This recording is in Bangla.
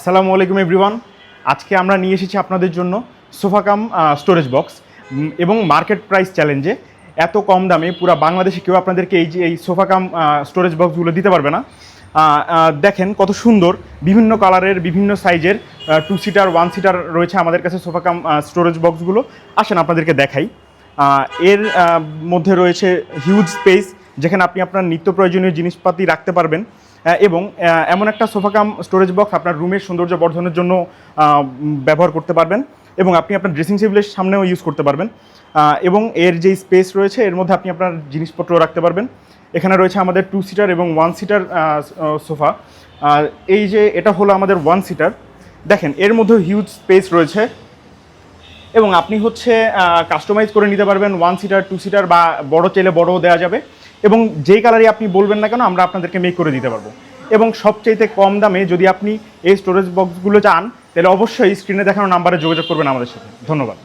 আসসালামু আলাইকুম এভরিওয়ান। আজকে আমরা নিয়ে এসেছি আপনাদের জন্য সোফা কাম স্টোরেজ বক্স এবং মার্কেট প্রাইস চ্যালেঞ্জে এত কম দামে পুরো বাংলাদেশে কেউ আপনাদেরকে এই সোফা কাম স্টোরেজ বক্সগুলো দিতে পারবে না। দেখেন কত সুন্দর, বিভিন্ন কালারের বিভিন্ন সাইজের 2 সিটার 1 সিটার রয়েছে আমাদের কাছে সোফা কাম স্টোরেজ বক্সগুলো। আসেন আপনাদেরকে দেখাই। এর মধ্যে রয়েছে হিউজ স্পেস, যেখানে আপনি আপনার নিত্য প্রয়োজনীয় জিনিসপাতি রাখতে পারবেন এবং এমন একটা সোফা কাম স্টোরেজ বক্স আপনার রুমের সৌন্দর্য বর্ধনের জন্য ব্যবহার করতে পারবেন এবং আপনি আপনার ড্রেসিং টেবিলের সামনেও ইউজ করতে পারবেন। এবং এর যে স্পেস রয়েছে এর মধ্যে আপনি আপনার জিনিসপত্র রাখতে পারবেন। এখানে রয়েছে আমাদের 2 সিটার এবং 1 সিটার সোফা। এই যে এটা হলো আমাদের 1 সিটার, দেখেন এর মধ্যে হিউজ স্পেস রয়েছে এবং আপনি কাস্টমাইজ করে নিতে পারবেন 1 সিটার 2 সিটার বা বড় চাইলে বড়ও দেওয়া যাবে এবং যেই কালারই আপনি বলবেন না কেন আমরা আপনাদেরকে মেক করে দিতে পারবো। এবং সবচাইতে কম দামে যদি আপনি এই স্টোরেজ বক্সগুলো চান তাহলে অবশ্যই স্ক্রিনে দেখানো নাম্বারে যোগাযোগ করবেন আমাদের সাথে। ধন্যবাদ।